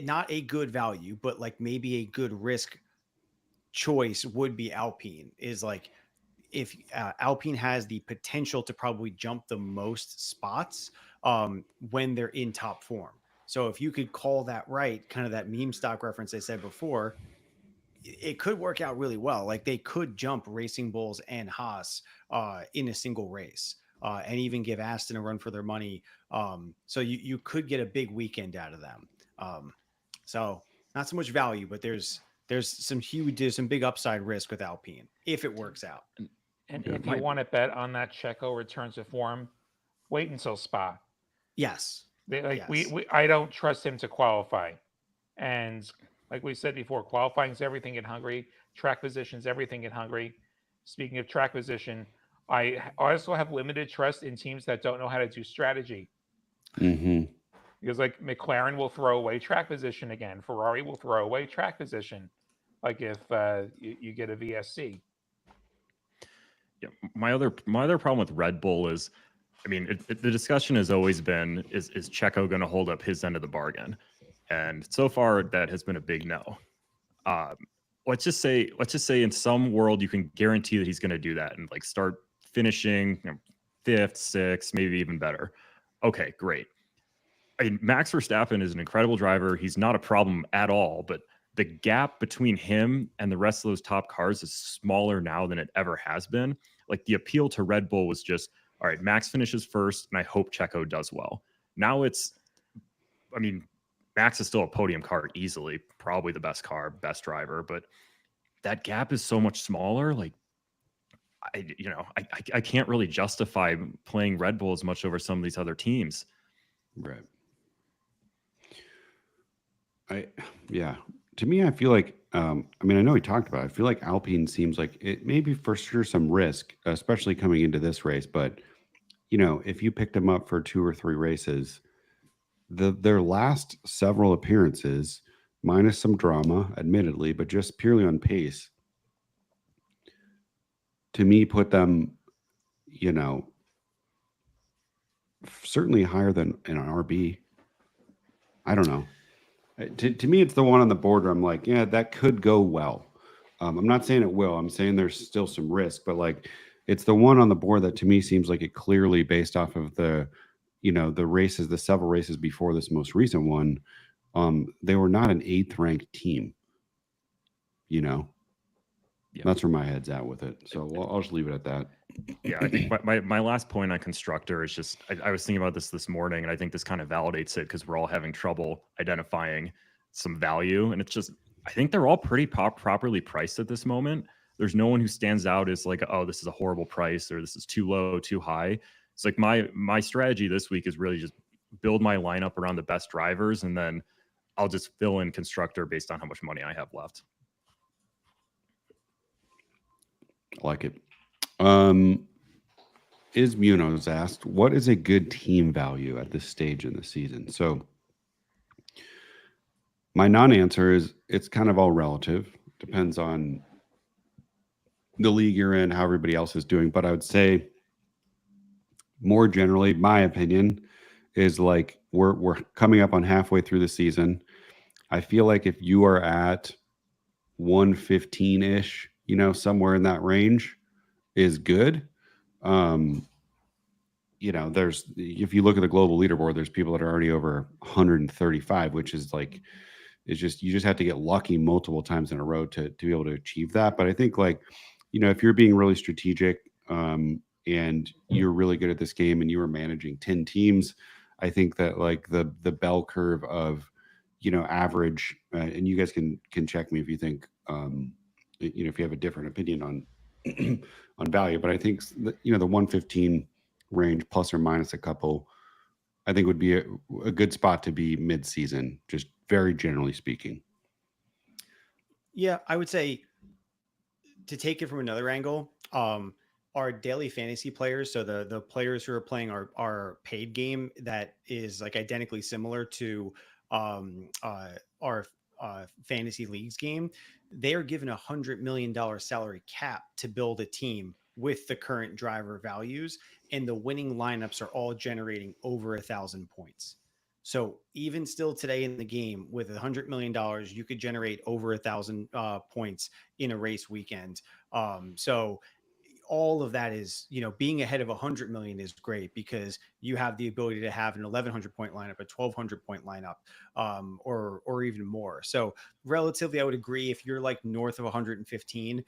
not a good value, but like maybe a good risk choice would be Alpine. Is like, if Alpine has the potential to probably jump the most spots when they're in top form. So if you could call that right, kind of that meme stock reference I said before, it could work out really well. Like they could jump Racing Bulls and Haas in a single race and even give Aston a run for their money. So you could get a big weekend out of them. So not so much value, but there's some big upside risk with Alpine if it works out. And if you want to bet on that Checo return to form, wait until Spa. Yes. I don't trust him to qualify. And like we said before, qualifying is everything in Hungary. Track position is everything in Hungary. Speaking of track position, I also have limited trust in teams that don't know how to do strategy. Mm-hmm. Because like McLaren will throw away track position again. Ferrari will throw away track position. Like if you get a VSC. Yeah, my other problem with Red Bull is, I mean, the discussion has always been, is Checo going to hold up his end of the bargain? And so far, that has been a big no. Let's just say in some world you can guarantee that he's going to do that and like start finishing 5th, 6th, maybe even better. Okay, great. I mean, Max Verstappen is an incredible driver. He's not a problem at all, but the gap between him and the rest of those top cars is smaller now than it ever has been. Like the appeal to Red Bull was just, all right, Max finishes first, and I hope Checo does well. Now it's, I mean, Max is still a podium car easily, probably the best car, best driver, but that gap is so much smaller. Like, I can't really justify playing Red Bull as much over some of these other teams. Right. To me, I feel like, I know we talked about it. I feel like Alpine seems like it may be for sure some risk, especially coming into this race. But, if you picked them up for 2 or 3 races, their last several appearances, minus some drama, admittedly, but just purely on pace, to me, put them, certainly higher than an RB. I don't know. To me, it's the one on the border. I'm like, yeah, that could go well. I'm not saying it will. I'm saying there's still some risk, but like, it's the one on the board that to me seems like it clearly, based off of the races, the several races before this most recent one, they were not an 8th ranked team. Yeah. That's where my head's at with it. So I'll just leave it at that. Yeah, I think my last point on Constructor is just, I was thinking about this morning, and I think this kind of validates it because we're all having trouble identifying some value. And it's just, I think they're all pretty properly priced at this moment. There's no one who stands out as like, oh, this is a horrible price, or this is too low, too high. It's like my strategy this week is really just build my lineup around the best drivers, and then I'll just fill in Constructor based on how much money I have left. I like it. Is Munoz asked, what is a good team value at this stage in the season? So my non-answer is it's kind of all relative. Depends on the league you're in, how everybody else is doing. But I would say more generally, my opinion is like we're coming up on halfway through the season. I feel like if you are at 115-ish, somewhere in that range is good. There's, if you look at the global leaderboard, there's people that are already over 135, which is like, it's just, you just have to get lucky multiple times in a row to be able to achieve that. But I think like, if you're being really strategic, and you're really good at this game and you are managing 10 teams, I think that like the bell curve of, average, and you guys can check me if you think, if you have a different opinion on on value, but I think the 115 range plus or minus a couple, I think would be a good spot to be mid-season, just very generally speaking. Yeah, I would say, to take it from another angle, our daily fantasy players, so the players who are playing our paid game that is like identically similar to our fantasy leagues game, they are given $100 million salary cap to build a team with the current driver values, and the winning lineups are all generating over 1,000 points. So even still today in the game, with $100 million, you could generate over 1,000 points in a race weekend. So all of that is, being ahead of 100 million is great, because you have the ability to have an 1,100 point lineup, a 1,200 point lineup, or even more. So relatively, I would agree. If you're like north of 115,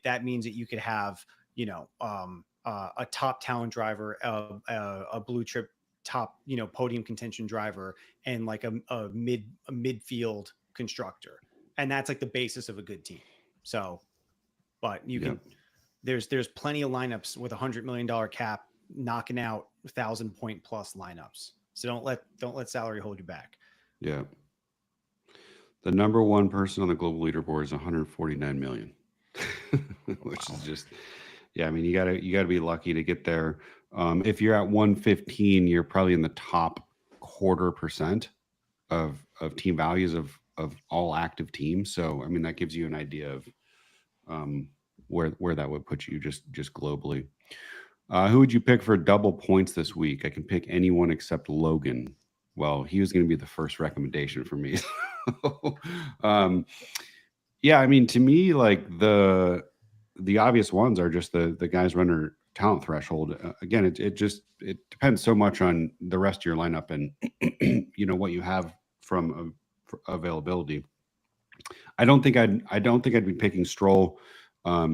that means that you could have, a top talent driver, a blue chip top, podium contention driver, and like a midfield constructor. And that's like the basis of a good team. So, but you can, there's plenty of lineups with $100 million cap knocking out 1,000 point plus lineups. So don't let salary hold you back. Yeah. The number one person on the global leaderboard is 149 million, which is just, I mean, you gotta be lucky to get there. If you're at 115, you're probably in the top 0.25% of team values of all active teams. So, I mean, that gives you an idea of where that would put you just globally. Who would you pick for double points this week? I can pick anyone except Logan. Well, he was going to be the first recommendation for me. Yeah, I mean, to me, like the obvious ones are just the guys running talent threshold. Again, it depends so much on the rest of your lineup and what you have from availability. I don't think I'd be picking Stroll.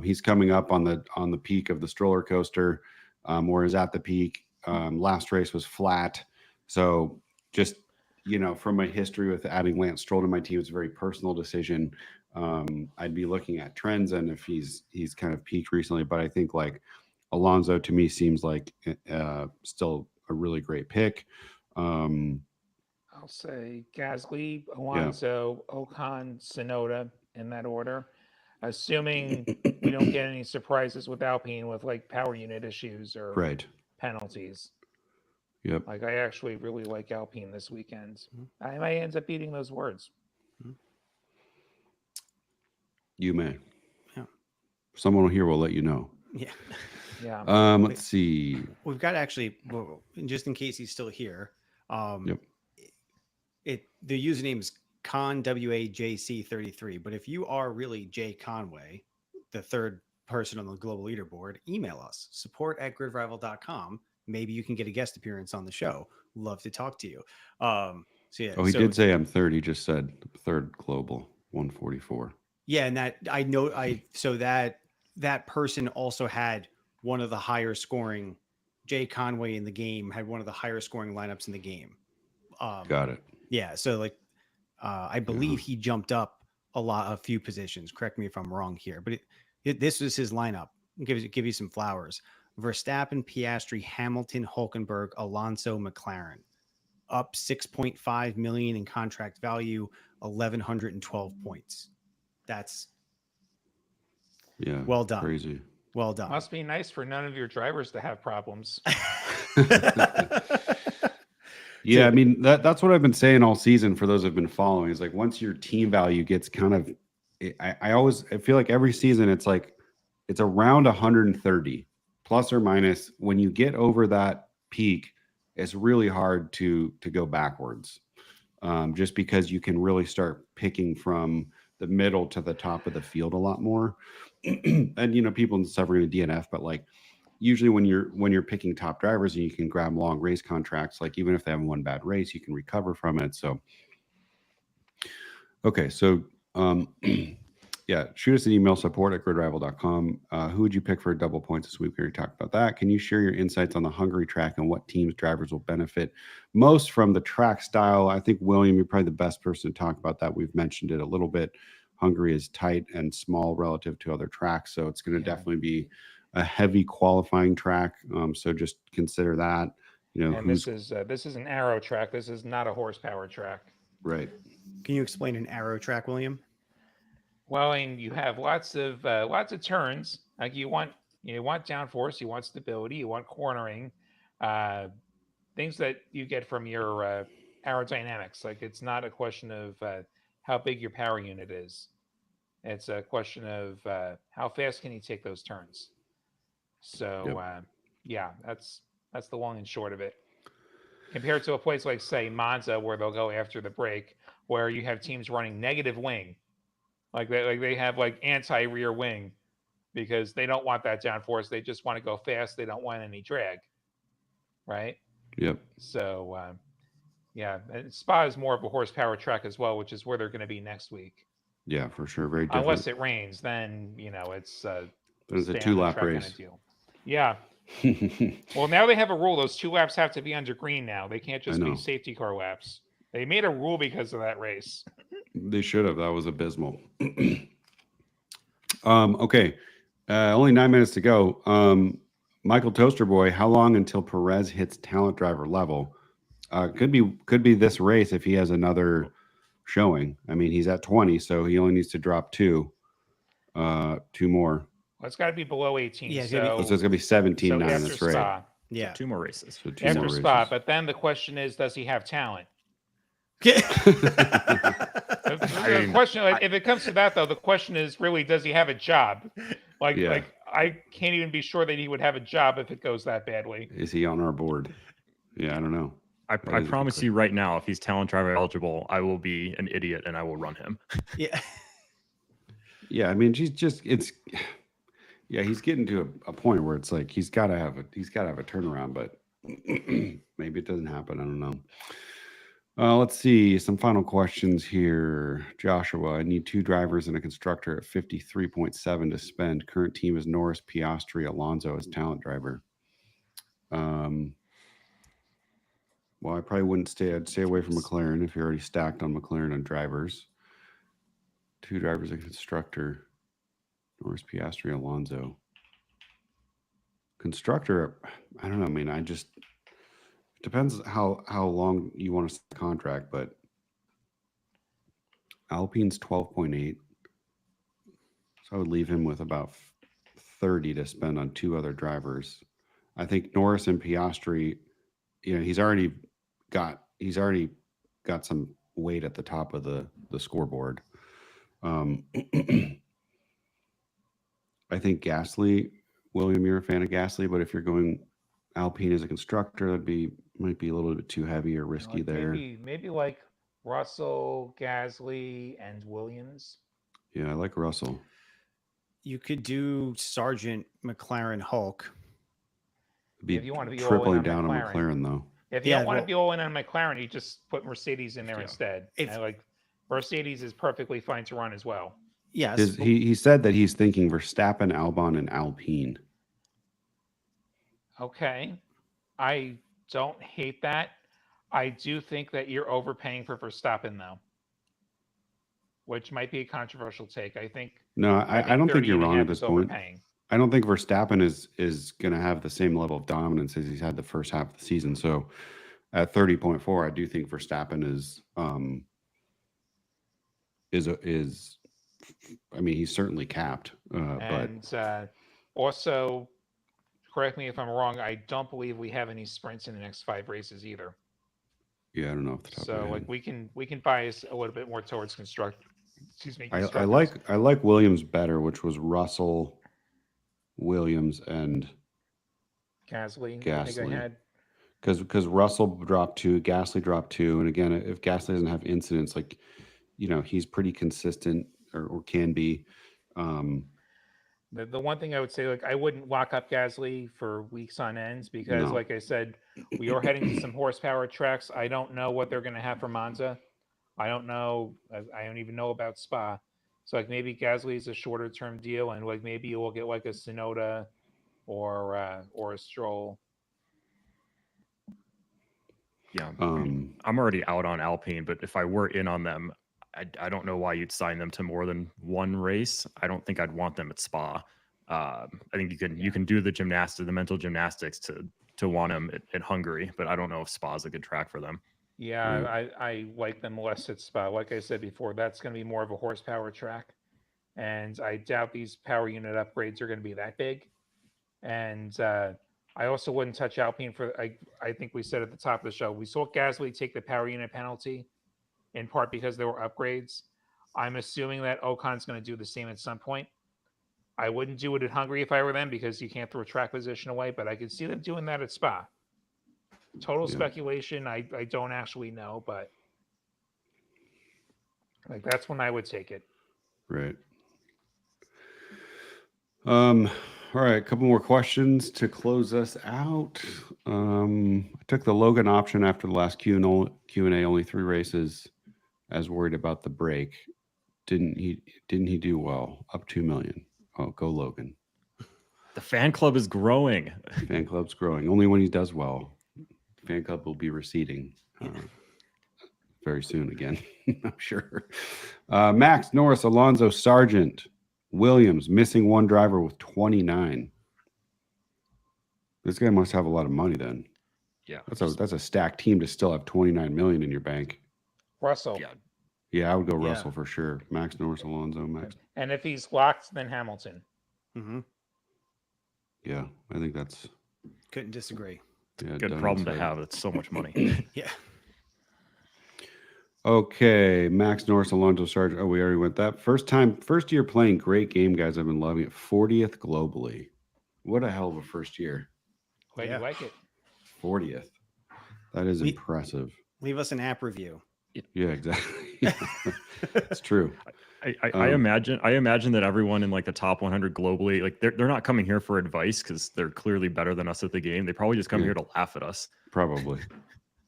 He's coming up on the peak of the stroller coaster, or is at the peak. Last race was flat, so just from my history with adding Lance Stroll to my team, it's a very personal decision. I'd be looking at trends and if he's kind of peaked recently, but I think like Alonso to me seems like still a really great pick. I'll say Gasly, Alonso, Ocon, Tsunoda in that order, assuming we don't get any surprises with Alpine with like power unit issues or penalties. Yep. Like I actually really like Alpine this weekend. I might end up eating those words. You may. Yeah. Someone here will let you know. Yeah. Yeah. Let's see. We've got actually, just in case he's still here. Yep. The username is ConWAJC33. But if you are really Jay Conway, the third person on the global leaderboard, email us, support@GridRival.com. Maybe you can get a guest appearance on the show. Love to talk to you. He did say I'm third. He just said third global 144. Yeah, and that person also had one of the higher scoring. Jay Conway in the game had one of the higher scoring lineups in the game. Got it. Yeah, so like I believe he jumped up a few positions. Correct me if I'm wrong here, but this was his lineup. Give you some flowers. Verstappen, Piastri, Hamilton, Hulkenberg, Alonso, McLaren. Up 6.5 million in contract value, 1,112 points. That's well done. Crazy. Well done. Must be nice for none of your drivers to have problems. Yeah, I mean that's what I've been saying all season for those who've been following. Is like once your team value gets kind of, I feel like every season it's around 130 plus or minus. When you get over that peak, it's really hard to go backwards, just because you can really start picking from the middle to the top of the field a lot more. And people and stuff are going to DNF, but like usually when you're picking top drivers and you can grab long race contracts, like even if they have one bad race, you can recover from it. So okay, so yeah, shoot us an email, support@gridrival.com. Who would you pick for double points this week? We already talked about that. Can you share your insights on the Hungary track and what teams drivers will benefit most from the track style? I think, William, you're probably the best person to talk about that. We've mentioned it a little bit. Hungary is tight and small relative to other tracks, so it's going to definitely be a heavy qualifying track. So just consider that. You know, and this is an arrow track. This is not a horsepower track. Right. Can you explain an arrow track, William? Well, and you have lots of turns. Like you want downforce, you want stability, you want cornering, things that you get from your aerodynamics. Like it's not a question of how big your power unit is. It's a question of how fast can you take those turns. So that's the long and short of it. Compared to a place like, say, Monza, where they'll go after the break, where you have teams running negative wing. Like they have like anti-rear wing because they don't want that downforce. They just want to go fast. They don't want any drag, right? Yep. So, and Spa is more of a horsepower track as well, which is where they're going to be next week. Yeah, for sure. Very different. Unless it rains, then it's there's a 2-lap race. Kind of deal. Yeah. Well, now they have a rule. Those 2 laps have to be under green now. They can't just be safety car laps. They made a rule because of that race. They should have. That was abysmal. Okay. Only 9 minutes to go. Michael Toaster Boy, how long until Perez hits talent driver level? Could be this race if he has another showing. I mean, he's at 20, so he only needs to drop 2 more. Well, it's got to be below 18. Yeah, so it's going to be 17 so 9. after That's right. Spa. Yeah. 2 more races. So After more Spa. races. But then the question is, does he have talent? The question, if it comes to that, though, the question is really, does he have a job? Like I can't even be sure that he would have a job if it goes that badly. Is he on our board? Yeah, I don't know. I promise you right now, if he's talent driver eligible, I will be an idiot and I will run him. Yeah. Yeah, I mean, he's getting to a point where it's like he's got to have a turnaround, but maybe it doesn't happen. I don't know. Let's see some final questions here. Joshua, I need 2 drivers and a constructor at 53.7 to spend. Current team is Norris, Piastri, Alonso as talent driver. Well, I probably wouldn't stay. I'd stay away from McLaren if you're already stacked on McLaren on drivers. 2 drivers and constructor. Norris, Piastri, Alonso. Constructor, I don't know. I mean, it depends how long you want to contract, but Alpine's 12.8. So I would leave him with about 30 to spend on 2 other drivers. I think Norris and Piastri, he's already got some weight at the top of the scoreboard. I think Gasly, William, you're a fan of Gasly, but if you're going Alpine as a constructor, might be a little bit too heavy or risky there. Maybe like Russell, Gasly, and Williams. Yeah, I like Russell. You could do Sargeant, McLaren, Hulk. If you want to be tripling down on McLaren, though. If you don't want to be all in on McLaren, you just put Mercedes in there instead. Mercedes is perfectly fine to run as well. Yes. He said that he's thinking Verstappen, Albon, and Alpine. Okay. I don't hate that. I do think that you're overpaying for Verstappen, though, which might be a controversial take. I think. No, I don't think you're wrong at this point. Overpaying. I don't think Verstappen is going to have the same level of dominance as he's had the first half of the season. So at 30.4, I do think Verstappen is I mean, he's certainly capped. But also, correct me if I'm wrong, I don't believe we have any sprints in the next 5 races either. Yeah, I don't know off the top of my head. we can bias a little bit more towards construct. Excuse me. I like Williams better, which was Russell, Williams, and Gasly. Because Russell dropped 2, Gasly dropped 2, and again, if Gasly doesn't have incidents, he's pretty consistent or can be. The one thing I would say, I wouldn't lock up Gasly for weeks on ends because, like I said, we are heading to some horsepower tracks. I don't know what they're going to have for Monza. I don't know. I don't even know about Spa. So like maybe Gasly is a shorter term deal, and like maybe you will get like a Tsunoda or a Stroll. Yeah, I'm already out on Alpine, but if I were in on them, I don't know why you'd sign them to more than one race. I don't think I'd want them at Spa. I think you can do the mental gymnastics to want them at Hungary, but I don't know if Spa is a good track for them. Yeah, I like them less at Spa. Like I said before, that's going to be more of a horsepower track, and I doubt these power unit upgrades are going to be that big. And I also wouldn't touch Alpine for. I think we said at the top of the show we saw Gasly take the power unit penalty, in part because there were upgrades. I'm assuming that Ocon's going to do the same at some point. I wouldn't do it at Hungary if I were them because you can't throw track position away, but I could see them doing that at Spa. Total speculation. I don't actually know, but like that's when I would take it. Right. All right, a couple more questions to close us out. I took the Logan option after the last Q&A, only 3 races. I was worried about the break. Didn't he do well? Up 2 million. Oh, go Logan. The fan club is growing. Fan club's growing. Only when he does well. Fan club will be receding very soon again, I'm sure. Max, Norris, Alonso, Sargeant, Williams, missing 1 driver with 29. This guy must have a lot of money then. Yeah. That's a stacked team to still have 29 million in your bank. Russell. Yeah, I would go Russell for sure. Max, Norris, Alonso, Max. And if he's locked, then Hamilton. Mm-hmm. Yeah, I think that's... Couldn't disagree. Yeah, good problem to have. It's so much money. Yeah. Okay, Max, Norris, Alonso, Sargeant. Oh, we already went that. First year playing. Great game, guys. I've been loving it. 40th globally. What a hell of a first year. Glad you like it. 40th. That is impressive. Leave us an app review. Yeah, exactly. It's true. I imagine that everyone in like the top 100 globally, like they're not coming here for advice because they're clearly better than us at the game. They probably just come here to laugh at us. Probably.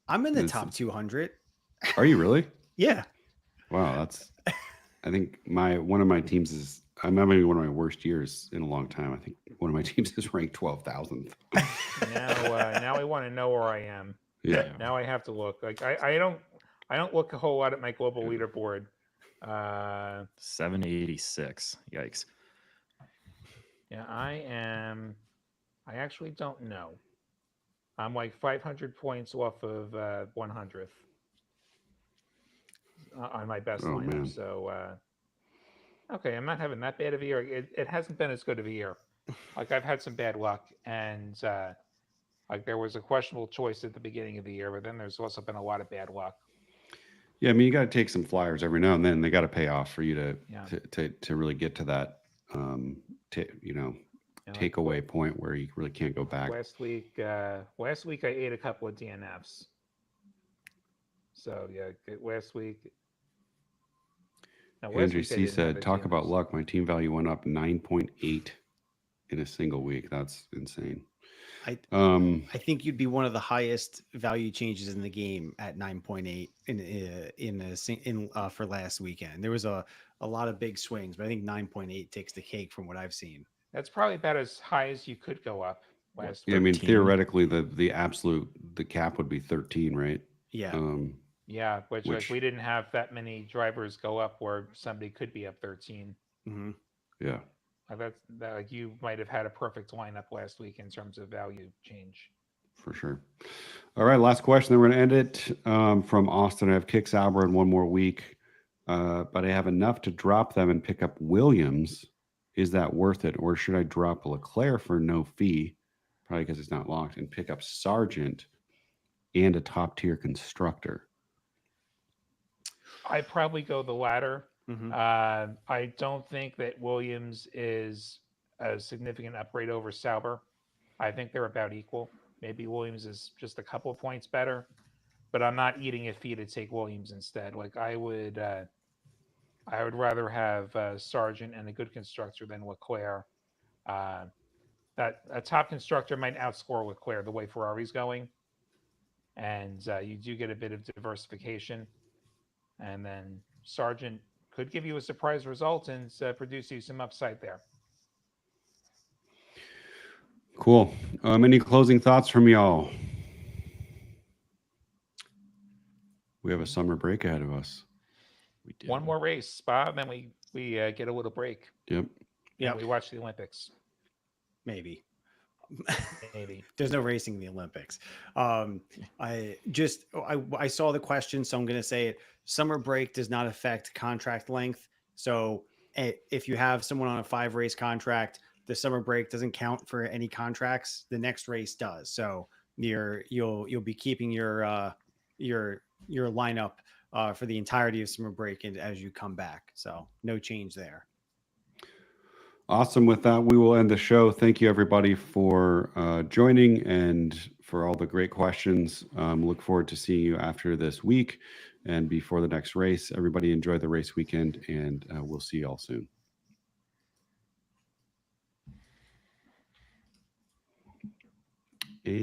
I'm in the top 200. Are you really? Yeah. Wow, that's... I think one of my teams is... I'm having one of my worst years in a long time. I think one of my teams is ranked 12,000th. Now I want to know where I am. Yeah. Now I have to look. Like I don't look a whole lot at my global leaderboard. 786. Yikes. Yeah, I actually don't know. I'm like 500 points off of 100th on my best lineup. Man. So okay, I'm not having that bad of a year. It hasn't been as good of a year. Like I've had some bad luck, and like there was a questionable choice at the beginning of the year, but then there's also been a lot of bad luck. Yeah, I mean, you got to take some flyers every now and then. They got to pay off for you to really get to that, takeaway point where you really can't go back. Last week I ate a couple of DNFs. So yeah, last week. Andrew C said, "Talk about luck. My team value went up 9.8 in a single week. That's insane." I think you'd be one of the highest value changes in the game at 9.8 for last weekend. There was a lot of big swings, but I think 9.8 takes the cake from what I've seen. That's probably about as high as you could go up last week. Yeah, I mean, theoretically, the cap would be 13, right? Yeah. Yeah, which like we didn't have that many drivers go up where somebody could be up 13. Mm-hmm. Yeah. Like you might have had a perfect lineup last week in terms of value change. For sure. All right, last question. Then we're going to end it from Austin. I have Kick Sauber in one more week, but I have enough to drop them and pick up Williams. Is that worth it, or should I drop Leclerc for no fee, probably because it's not locked, and pick up Sargeant and a top tier constructor? I'd probably go the latter. Mm-hmm. I don't think that Williams is a significant upgrade over Sauber. I think they're about equal. Maybe Williams is just a couple of points better, but I'm not eating a fee to take Williams instead. Like I would rather have Sargeant and a good constructor than Leclerc. That a top constructor might outscore Leclerc the way Ferrari's going, and you do get a bit of diversification. And then Sargeant could give you a surprise result and produce you some upside there. Cool. Any closing thoughts from y'all? We have a summer break ahead of us. We do. One more race, Bob, and we get a little break. Yep. Yeah. We watch the Olympics. Maybe. Maybe. There's no racing in the Olympics. I saw the question, so I'm going to say it. Summer break does not affect contract length. So if you have someone on a 5-race contract, the summer break doesn't count for any contracts. The next race does. So you'll be keeping your lineup for the entirety of summer break and as you come back. So no change there. Awesome. With that, we will end the show. Thank you, everybody, for joining and for all the great questions. Look forward to seeing you after this week and before the next race. Everybody enjoy the race weekend, and we'll see you all soon. And